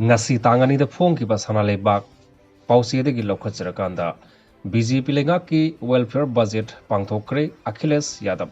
ngasi tangani da phong ki ba sana lebak pausi de gi lokhachirakanda BJP Leingakki welfare budget Pangthokhre Achilles Yadav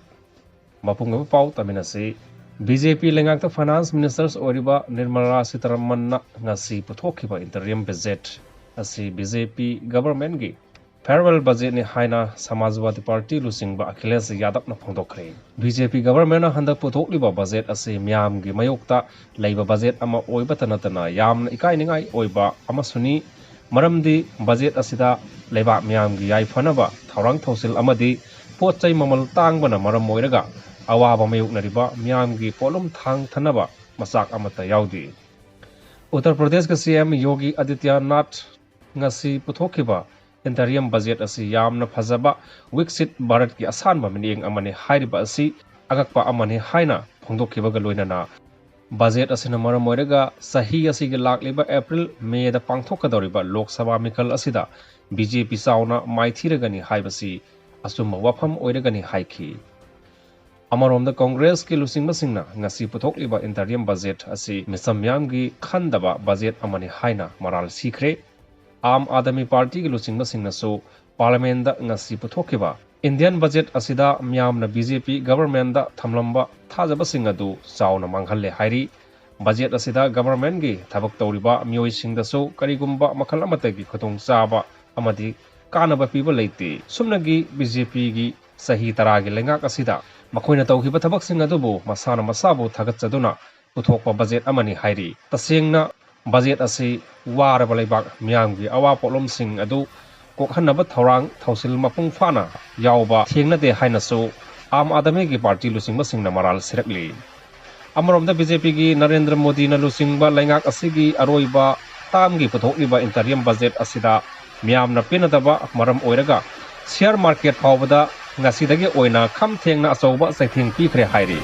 mapung pau taminasi BJP Leingakta finance ministers oriba Nirmala Sitharaman ngasi puthokhiba interim budget asi BJP government gi Fairwel budget ni haina Samajwadi Party lusingba Achilles Yadav na phangdokhre BJP government na handak puthokliba budget asi myam gi mayokta leiba budget ama oiba tanatana yamna ikai ningai oiba ama suni maramdi budget asida leiba myam gi yai phanaba thaurang thosil amadi pochai mamal tangbana maram moiraga awaba mayoknariba myam gi polum thang thanaba masak amata yaudi Uttar Pradesh ka CM Yogi Adityanath ngasi puthokhiba interim budget asi yamna phajaba Wiksit Bharat ki asanba mining amani hairiba asi agakpa amani haina phongdokhiba ga loinana budget asina maram moiraga sahi asi gi lakliba April May da pangthokadoriba Lok Sabha mikal asida BJP sauna maithiragani haibasi asumma wafam oiragani haiki Amarom the Congress ki lusingba singna ngasi puthokliba interim budget asi misamyam gi khandaba budget amani haina maral sikhre Aam Adami Party ki lusingba singna so parliament da ngasi puthokhiba Indian budget asida myamna BJP government da thamlamba thajaba singadu chauna manghalle hairi budget asida government gi thabak tawriba myoi singda so karigumba makhal amata gi khotong chaba amadi kanaba piba leite sumnagi BJP gi sahi taragi lengak asida makoina tawkhiba thabak singadu masana masabu thagatchaduna puthokpa budget amani hairi tasengna budget asi waraba leibak myamgi awa polom sing adu kokhanaba thorang thausil mapung fana yauba thengna de haina so Aam Adami ki party lusingba singna maral sirakli Amarom da BJP gi Narendra Modi na lusingba Leingak asigi aroiba tamgi puthokliba interim budget asida myamna pinadaba maram oiraga share market phawbada ngasidagi oina kham thengna achauba saithing pikhre hairi